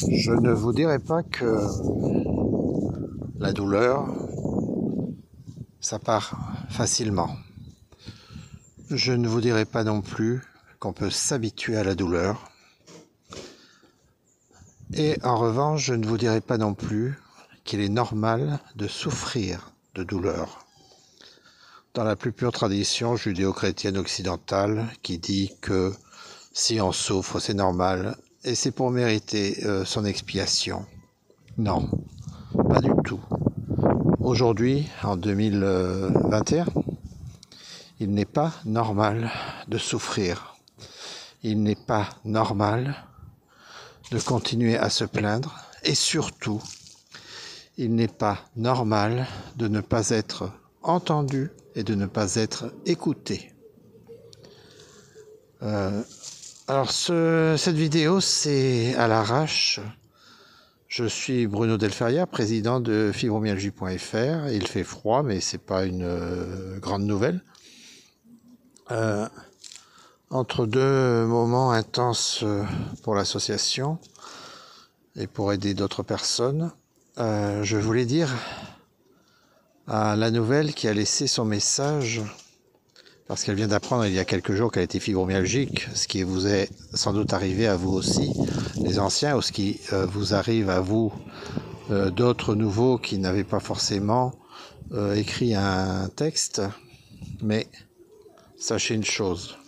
Je ne vous dirai pas que la douleur, ça part facilement. Je ne vous dirai pas non plus qu'on peut s'habituer à la douleur. Et en revanche, je ne vous dirai pas non plus qu'il est normal de souffrir de douleur. Dans la plus pure tradition judéo-chrétienne occidentale qui dit que si on souffre, c'est normal et c'est pour mériter son expiation. Non, pas du tout. Aujourd'hui, en 2021, il n'est pas normal de souffrir. Il n'est pas normal de continuer à se plaindre et surtout, il n'est pas normal de ne pas être entendu et de ne pas être écouté. Alors cette vidéo, c'est à l'arrache. Je suis Bruno Delferrière, président de fibromyalgie.fr. Il fait froid, mais c'est pas une grande nouvelle. Entre deux moments intenses pour l'association et pour aider d'autres personnes, je voulais dire à la nouvelle qui a laissé son message, parce qu'elle vient d'apprendre il y a quelques jours qu'elle était fibromyalgique, ce qui vous est sans doute arrivé à vous aussi, les anciens, ou ce qui vous arrive à vous, d'autres nouveaux qui n'avaient pas forcément écrit un texte. Mais sachez une chose,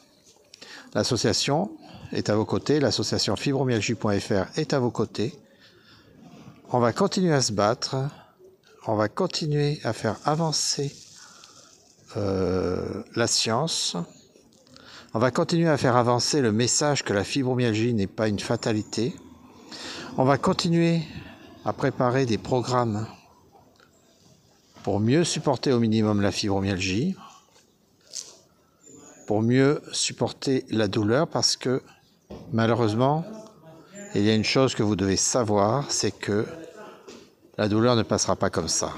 l'association est à vos côtés, l'association fibromyalgie.fr est à vos côtés. On va continuer à se battre, on va continuer à faire avancer la science. On va continuer à faire avancer le message que la fibromyalgie n'est pas une fatalité. On va continuer à préparer des programmes pour mieux supporter au minimum la fibromyalgie, pour mieux supporter la douleur, parce que malheureusement, il y a une chose que vous devez savoir, c'est que la douleur ne passera pas comme ça.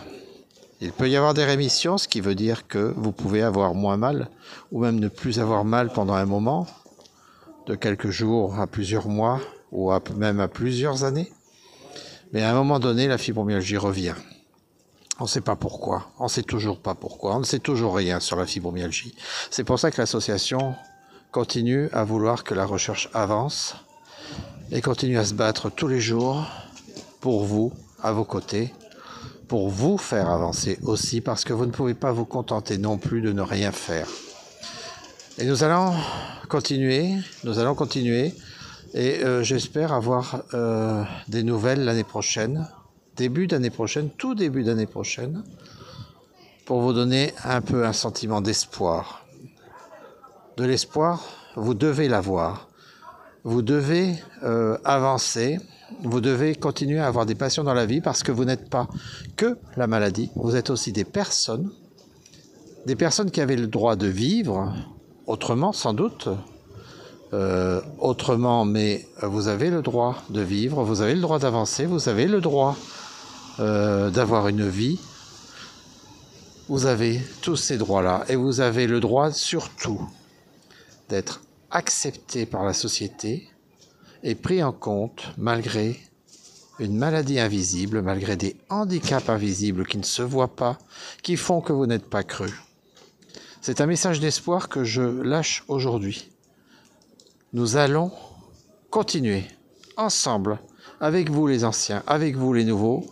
Il peut y avoir des rémissions, ce qui veut dire que vous pouvez avoir moins mal, ou même ne plus avoir mal pendant un moment, de quelques jours à plusieurs mois, ou même à plusieurs années. Mais à un moment donné, la fibromyalgie revient. On ne sait pas pourquoi, on ne sait toujours pas pourquoi, on ne sait toujours rien sur la fibromyalgie. C'est pour ça que l'association continue à vouloir que la recherche avance et continue à se battre tous les jours pour vous, à vos côtés, pour vous faire avancer aussi, parce que vous ne pouvez pas vous contenter non plus de ne rien faire. Et nous allons continuer, et j'espère avoir des nouvelles l'année prochaine, tout début d'année prochaine, pour vous donner un peu un sentiment d'espoir. De l'espoir, vous devez l'avoir. Vous devez avancer, vous devez continuer à avoir des passions dans la vie, parce que vous n'êtes pas que la maladie, vous êtes aussi des personnes qui avaient le droit de vivre autrement sans doute, mais vous avez le droit de vivre, vous avez le droit d'avancer, vous avez le droit d'avoir une vie, vous avez tous ces droits-là, et vous avez le droit surtout d'être accepté par la société et pris en compte malgré une maladie invisible, malgré des handicaps invisibles qui ne se voient pas, qui font que vous n'êtes pas cru. C'est un message d'espoir que je lâche aujourd'hui. Nous allons continuer ensemble, avec vous les anciens, avec vous les nouveaux,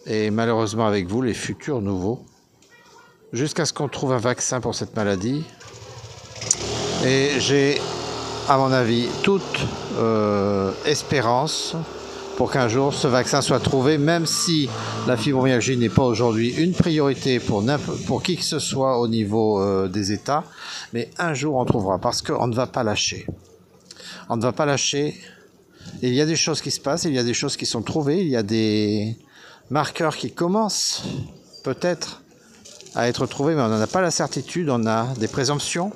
et malheureusement avec vous les futurs nouveaux, jusqu'à ce qu'on trouve un vaccin pour cette maladie. Et j'ai, à mon avis, toute espérance pour qu'un jour ce vaccin soit trouvé, même si la fibromyalgie n'est pas aujourd'hui une priorité pour qui que ce soit au niveau des États, mais un jour on trouvera, parce qu'on ne va pas lâcher. On ne va pas lâcher. Il y a des choses qui se passent, il y a des choses qui sont trouvées, il y a des marqueurs qui commencent peut-être à être trouvés, mais on n'en a pas la certitude, on a des présomptions.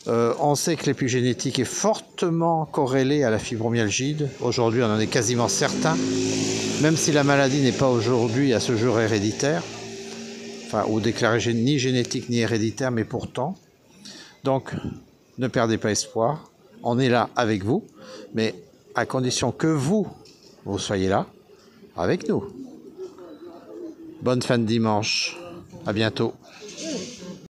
On sait que l'épigénétique est fortement corrélée à la fibromyalgie. Aujourd'hui, on en est quasiment certain, même si la maladie n'est pas aujourd'hui à ce jour héréditaire, ou déclarée ni génétique ni héréditaire, mais pourtant. Donc, ne perdez pas espoir. On est là avec vous. mais à condition que vous soyez là avec nous. Bonne fin de dimanche, à bientôt.